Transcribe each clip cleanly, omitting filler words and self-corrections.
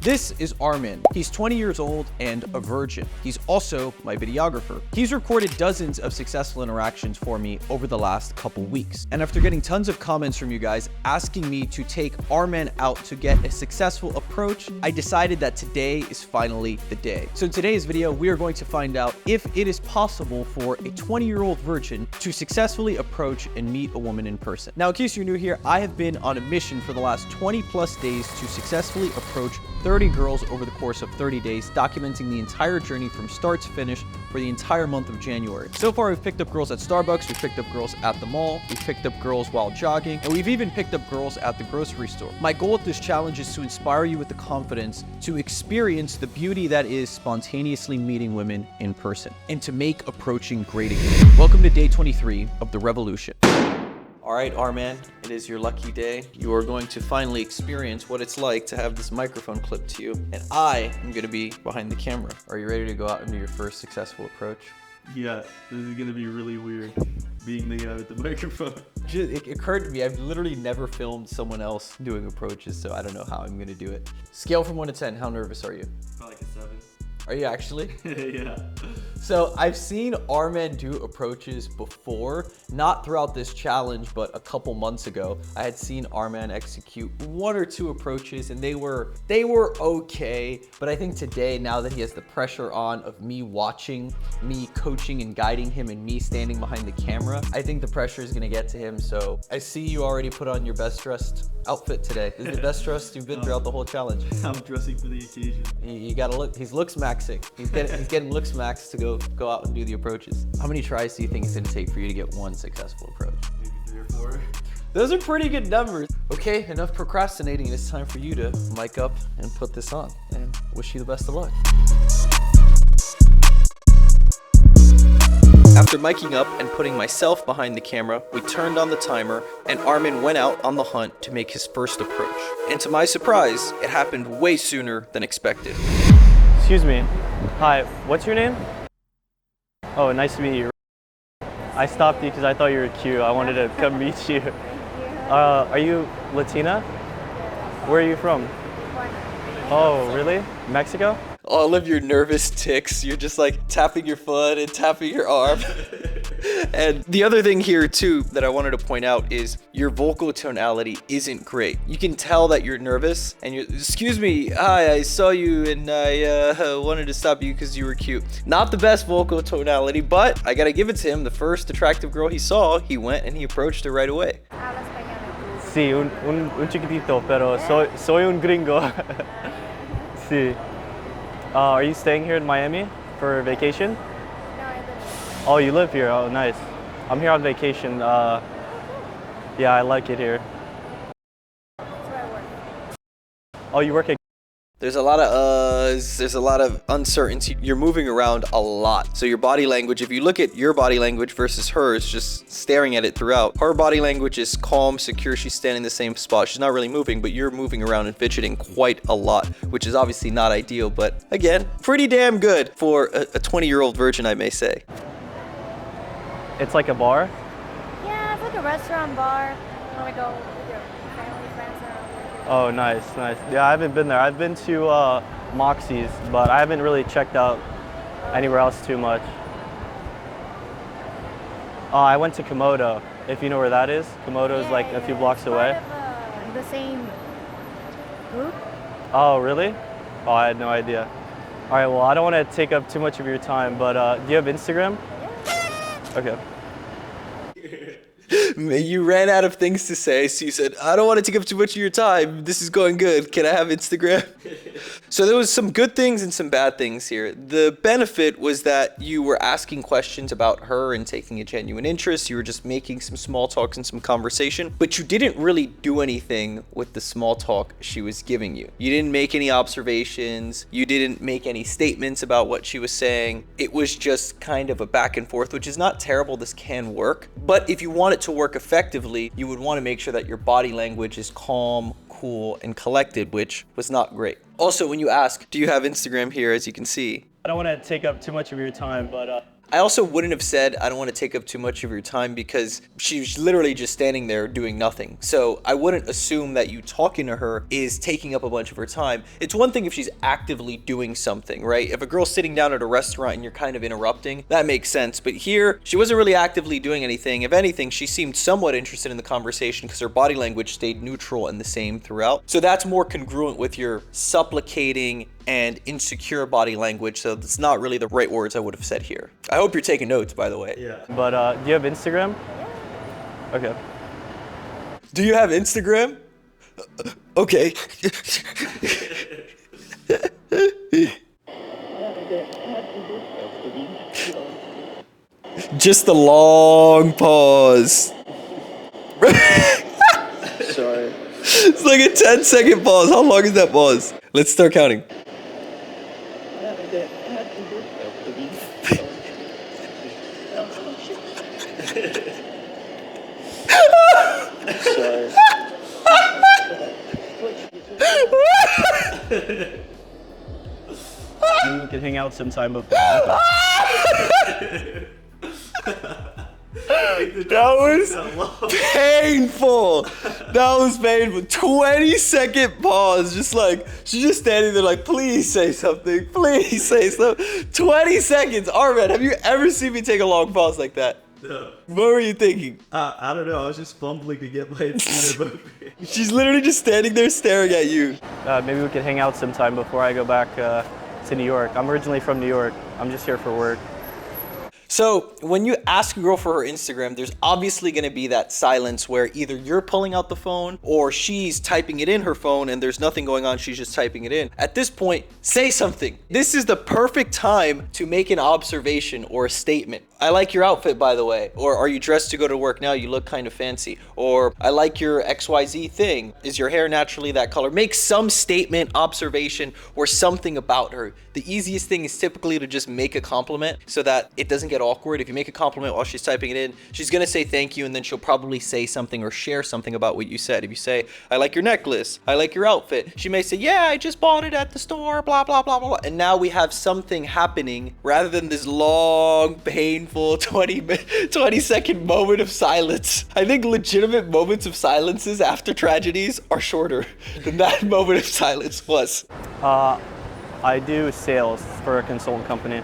This is Armin. He's 20 years old and a virgin. He's also my videographer. He's recorded dozens of successful interactions for me over the last couple weeks. And after getting tons of comments from you guys asking me to take Armin out to get a successful approach, I decided that today is finally the day. So in today's video, we are going to find out if it is possible for a 20-year-old virgin to successfully approach and meet a woman in person. Now, in case you're new here, I have been on a mission for the last 20 plus days to successfully approach 30 girls over the course of 30 days, documenting the entire journey from start to finish for the entire month of January. So far, we've picked up girls at Starbucks, we've picked up girls at the mall, we've picked up girls while jogging, and we've even picked up girls at the grocery store. My goal with this challenge is to inspire you with the confidence to experience the beauty that is spontaneously meeting women in person and to make approaching great again. Welcome to day 23 of the revolution. All right, Armin, it is your lucky day. You are going to finally experience what it's like to have this microphone clipped to you, and I am going to be behind the camera. Are you ready to go out and do your first successful approach? Yeah, this is going to be really weird, being the guy with the microphone. It occurred to me, I've literally never filmed someone else doing approaches, so I don't know how I'm going to do it. Scale from 1 to 10, how nervous are you? Probably like a 7. Are you actually? Yeah. So I've seen Armin do approaches before, not throughout this challenge, but a couple months ago. I had seen Armin execute 1 or 2 approaches and they were okay. But I think today, now that he has the pressure on of me watching, me coaching and guiding him and me standing behind the camera, I think the pressure is gonna get to him. So I see you already put on your best dressed outfit today. This is the best dressed you've been throughout the whole challenge. I'm dressing for the occasion. You gotta look, he's looks maxing. He's getting looks max to go out and do the approaches. How many tries do you think it's gonna take for you to get 1 successful approach? Maybe 3 or 4. Those are pretty good numbers. Okay, enough procrastinating. It's time for you to mic up and put this on. And wish you the best of luck. After miking up and putting myself behind the camera, we turned on the timer and Armin went out on the hunt to make his first approach. And to my surprise, it happened way sooner than expected. Excuse me. Hi, what's your name? Oh, nice to meet you. I stopped you because I thought you were cute. I wanted to come meet you. Are you Latina? Where are you from? Oh, really? Mexico? All of your nervous tics, you're just like tapping your foot and tapping your arm. And the other thing here too that I wanted to point out is your vocal tonality isn't great. You can tell that you're nervous and you're, excuse me, hi, I saw you and I wanted to stop you because you were cute. Not the best vocal tonality, but I gotta give it to him. The first attractive girl he saw, he went and he approached her right away. Sí, un chiquitito, pero soy un gringo. Sí. Are you staying here in Miami for vacation? No, I live here. Oh, you live here? Oh, nice. I'm here on vacation. Yeah, I like it here. That's where I work. Oh, you work at... There's a lot of uhs, there's a lot of uncertainty. You're moving around a lot. So your body language, if you look at your body language versus hers, just staring at it throughout, her body language is calm, secure. She's standing in the same spot. She's not really moving, but you're moving around and fidgeting quite a lot, which is obviously not ideal, but again, pretty damn good for a 20-year-old virgin, I may say. It's like a bar? Yeah, it's like a restaurant bar. You want to go with your family, friends, or Oh, nice, nice. Yeah, I haven't been there. I've been to Moxie's, but I haven't really checked out anywhere else too much. I went to Komodo, if you know where that is. Komodo is like a few blocks away. Part of, the same group. Oh, really? Oh, I had no idea. All right, well, I don't want to take up too much of your time, but do you have Instagram? Yeah. Okay. You ran out of things to say, so you said, I don't want to take up too much of your time. This is going good. Can I have Instagram? So there was some good things and some bad things here. The benefit was that you were asking questions about her and taking a genuine interest. You were just making some small talks and some conversation, but you didn't really do anything with the small talk she was giving you. You didn't make any observations. You didn't make any statements about what she was saying. It was just kind of a back and forth, which is not terrible. This can work, but if you want it to work effectively, you would want to make sure that your body language is calm, cool, and collected, which was not great. Also, when you ask, do you have Instagram here, as you can see, I don't want to take up too much of your time, but I also wouldn't have said, I don't want to take up too much of your time, because she's literally just standing there doing nothing. So I wouldn't assume that you talking to her is taking up a bunch of her time. It's one thing if she's actively doing something, right? If a girl's sitting down at a restaurant and you're kind of interrupting, that makes sense. But here, she wasn't really actively doing anything. If anything, she seemed somewhat interested in the conversation because her body language stayed neutral and the same throughout. So that's more congruent with your supplicating and insecure body language. So that's not really the right words I would have said here. I hope you're taking notes, by the way. Yeah. But do you have Instagram? Okay. Do you have Instagram? Okay. Just a long pause. Sorry. It's like a 10-second pause. How long is that pause? Let's start counting. Sorry. Maybe we can hang out sometime before. That was painful. That was painful. 20-second pause. Just like, she's just standing there like, please say something. Please say something. 20 seconds. Arman, have you ever seen me take a long pause like that? No. What were you thinking? I don't know. I was just fumbling to get my antenna moving. She's literally just standing there staring at you. Maybe we could hang out sometime before I go back to New York. I'm originally from New York. I'm just here for work. So when you ask a girl for her Instagram, there's obviously going to be that silence where either you're pulling out the phone or she's typing it in her phone and there's nothing going on. She's just typing it in. At this point, say something. This is the perfect time to make an observation or a statement. I like your outfit, by the way. Or are you dressed to go to work now? You look kind of fancy. Or I like your XYZ thing. Is your hair naturally that color? Make some statement, observation, or something about her. The easiest thing is typically to just make a compliment so that it doesn't get awkward. If you make a compliment while she's typing it in, she's gonna say thank you, and then she'll probably say something or share something about what you said. If you say, I like your necklace, I like your outfit, she may say, yeah, I just bought it at the store, blah, blah, blah, blah. And now we have something happening rather than this long, painful 20-second moment of silence. I think legitimate moments of silences after tragedies are shorter than that moment of silence was. I do sales for a consultant company.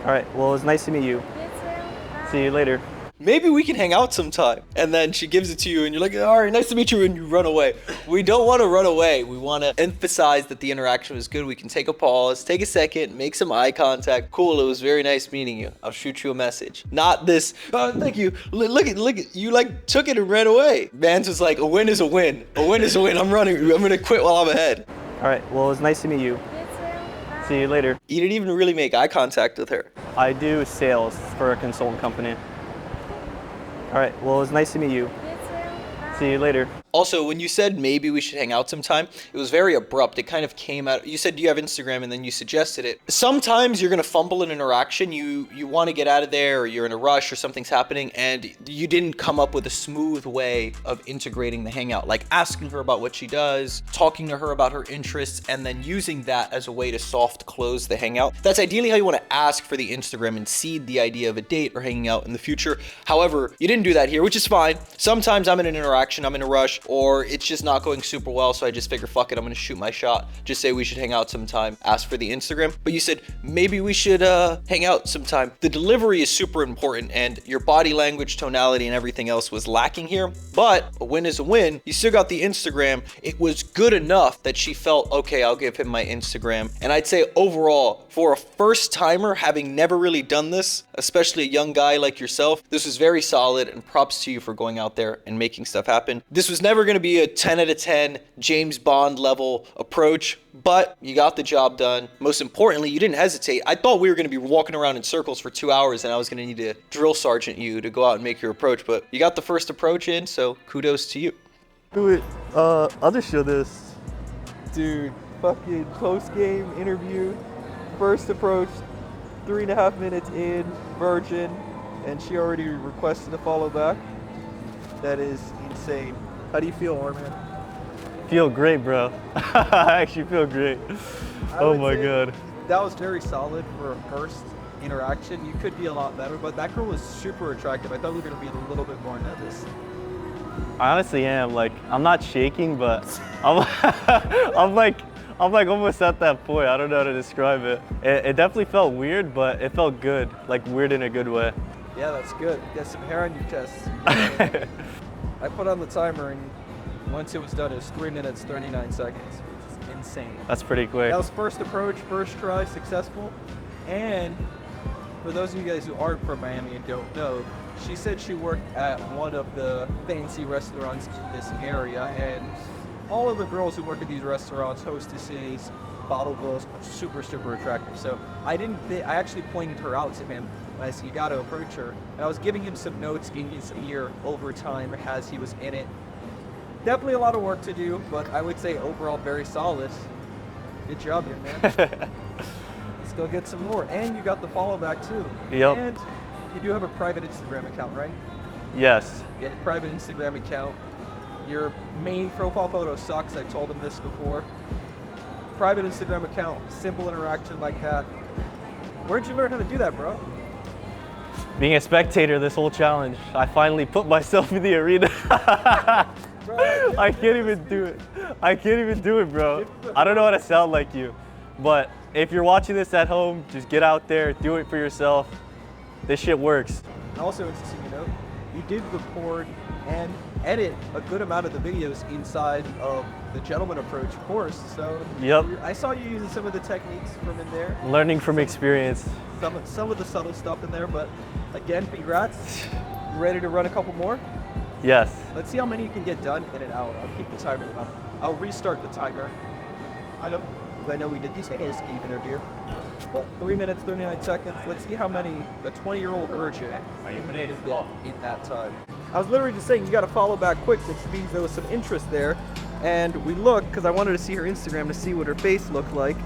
All right, well, it was nice to meet you. You too. Bye. See you later. Maybe we can hang out sometime. And then she gives it to you and you're like, all right, nice to meet you, and you run away. We don't want to run away. We want to emphasize that the interaction was good. We can take a pause, take a second, make some eye contact. Cool, it was very nice meeting you. I'll shoot you a message. Not this, oh, thank you. Look at, you like took it and ran away. Mans was like, a win is a win. A win is a win. I'm running. I'm going to quit while I'm ahead. All right, well, it was nice to meet you. You too. Bye. See you later. You didn't even really make eye contact with her. I do sales for a consultant company. All right, well, it was nice to meet you. You too. Bye. See you later. Also, when you said maybe we should hang out sometime, it was very abrupt. It kind of came out. You said, do you have Instagram? And then you suggested it. Sometimes you're going to fumble an interaction. You want to get out of there, or you're in a rush, or something's happening, and you didn't come up with a smooth way of integrating the hangout, like asking her about what she does, talking to her about her interests, and then using that as a way to soft close the hangout. That's ideally how you want to ask for the Instagram and seed the idea of a date or hanging out in the future. However, you didn't do that here, which is fine. Sometimes I'm in an interaction, I'm in a rush, or it's just not going super well, so I just figure, fuck it, I'm gonna shoot my shot. Just say we should hang out sometime, ask for the Instagram. But you said, maybe we should hang out sometime. The delivery is super important, and your body language, tonality, and everything else was lacking here. But a win is a win. You still got the Instagram. It was good enough that she felt, okay, I'll give him my Instagram. And I'd say overall, for a first timer, having never really done this, especially a young guy like yourself, this was very solid, and props to you for going out there and making stuff happen. This was never gonna be a 10 out of 10 James Bond level approach, but you got the job done. Most importantly, you didn't hesitate. I thought we were gonna be walking around in circles for 2 hours and I was gonna need to drill sergeant you to go out and make your approach, but you got the first approach in, so kudos to you. Wait, I'll just show this. Dude, fucking post-game interview, first approach, 3.5 minutes in, virgin, and she already requested a follow back. That is insane. How do you feel, Arman? Feel great, bro. I actually feel great. Oh my god. That was very solid for a first. interaction, you could be a lot better, but that girl was super attractive. I thought we were gonna be a little bit more nervous. I honestly am. Like, I'm not shaking, but I'm, I'm like almost at that point. I don't know how to describe it. It definitely felt weird, but it felt good. Like weird in a good way. Yeah, that's good. Get some hair on your chest. I put on the timer, and once it was done, it was 3 minutes, 39 seconds, which is insane. That's pretty quick. That was first approach, first try, successful. And for those of you guys who aren't from Miami and don't know, she said she worked at one of the fancy restaurants in this area, and all of the girls who work at these restaurants, hostesses, bottle girls, are super, super attractive. So I actually pointed her out to him. I said, you got to approach her. And I was giving him some notes, giving him some ear over time as he was in it. Definitely a lot of work to do, but I would say overall very solid. Good job here, man. Let's go get some more. And you got the follow back too. Yep. And you do have a private Instagram account, right? Yes. You have a private Instagram account. Your main profile photo sucks. I told him this before. Private Instagram account, simple interaction like that. Where'd you learn how to do that, bro? Being a spectator this whole challenge, I finally put myself in the arena. Bro, I can't even do it. I can't even do it, bro. I don't know how to sound like you. But if you're watching this at home, just get out there, do it for yourself. This shit works. Also interesting to note, you did record and edit a good amount of the videos inside of the Gentleman Approach course. So Yep. I saw you using some of the techniques from in there. Learning from experience. Some of the subtle stuff in there, but again, congrats. You ready to run a couple more? Yes. Let's see how many you can get done in an hour. I'll keep the timer up. I'll restart the timer. I know we did these days even earlier. But 3 minutes, 39 seconds. Let's see how many the 20-year-old virgin can get in that time. I was literally just saying you got to follow back quick, which means there was some interest there. And we looked because I wanted to see her Instagram to see what her face looked like.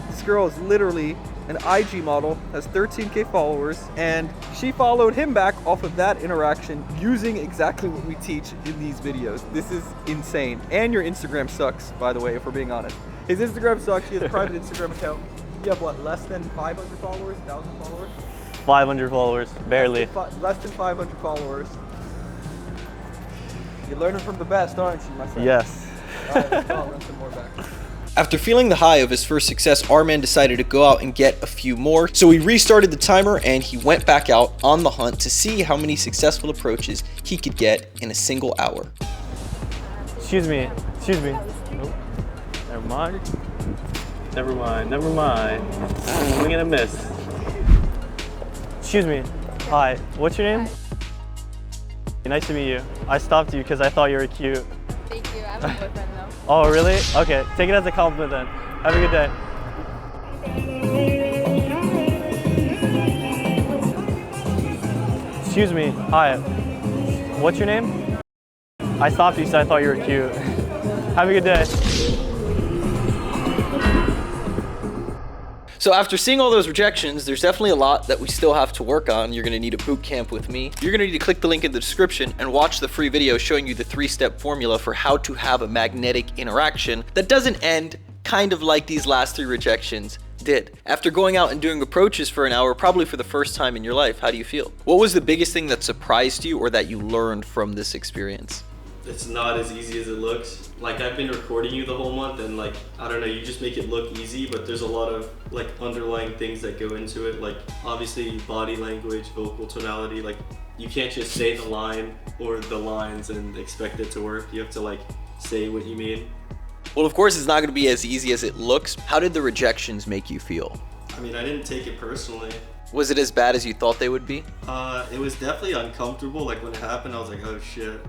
This girl is literally an IG model, has 13K followers, and she followed him back off of that interaction using exactly what we teach in these videos. This is insane. And your Instagram sucks, by the way, if we're being honest. His Instagram sucks. He has a private Instagram account. You have what, less than 500 followers, 1,000 followers? 500 followers, barely. Less than 500 followers. You're learning from the best, aren't you, my friend? Yes. All right, let's go. I'll run some more back. After feeling the high of his first success, our man decided to go out and get a few more. So he restarted the timer and he went back out on the hunt to see how many successful approaches he could get in a single hour. Excuse me. Nope. Never mind. Never mind. I'm gonna miss. Excuse me. Hi, what's your name? Nice to meet you. I stopped you because I thought you were cute. Thank you. I have a boyfriend though. Oh, really? Okay, take it as a compliment then. Have a good day. Excuse me. Hi. What's your name? I stopped you because I thought you were cute. Have a good day. So after seeing all those rejections, there's definitely a lot that we still have to work on. You're gonna need a boot camp with me. You're gonna need to click the link in the description and watch the free video showing you the 3-step formula for how to have a magnetic interaction that doesn't end kind of like these last 3 rejections did. After going out and doing approaches for an hour, probably for the first time in your life, how do you feel? What was the biggest thing that surprised you or that you learned from this experience? It's not as easy as it looks. Like, I've been recording you the whole month, and like, I don't know, you just make it look easy, but there's a lot of like underlying things that go into it. Like, obviously body language, vocal tonality. Like, you can't just say the line or the lines and expect it to work. You have to like say what you mean. Well, of course, it's not gonna be as easy as it looks. How did the rejections make you feel? I mean, I didn't take it personally. Was it as bad as you thought they would be? It was definitely uncomfortable. Like, when it happened, I was like, oh shit.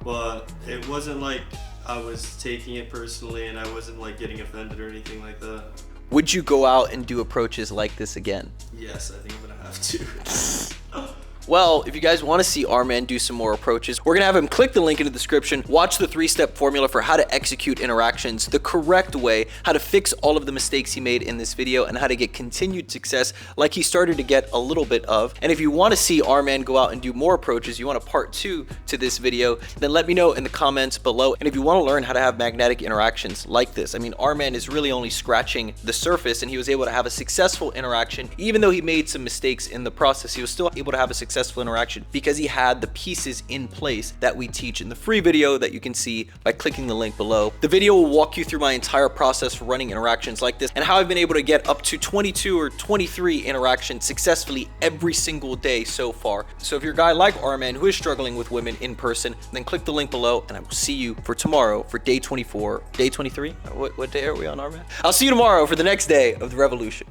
But it wasn't like I was taking it personally, and I wasn't like getting offended or anything like that. Would you go out and do approaches like this again? Yes, I think I'm gonna have to. Well, if you guys want to see R-Man do some more approaches, we're going to have him click the link in the description, watch the 3-step formula for how to execute interactions the correct way, how to fix all of the mistakes he made in this video, and how to get continued success like he started to get a little bit of. And if you want to see R-Man go out and do more approaches, you want a part 2 to this video, then let me know in the comments below. And if you want to learn how to have magnetic interactions like this, I mean, R-Man is really only scratching the surface, and he was able to have a successful interaction. Even though he made some mistakes in the process, he was still able to have a successful interaction because he had the pieces in place that we teach in the free video that you can see by clicking the link below. The video will walk you through my entire process for running interactions like this and how I've been able to get up to 22 or 23 interactions successfully every single day so far. So if you're a guy like R-Man who is struggling with women in person, then click the link below, and I will see you for tomorrow for day 24, day 23. What day are we on, R-Man? I'll see you tomorrow for the next day of the revolution.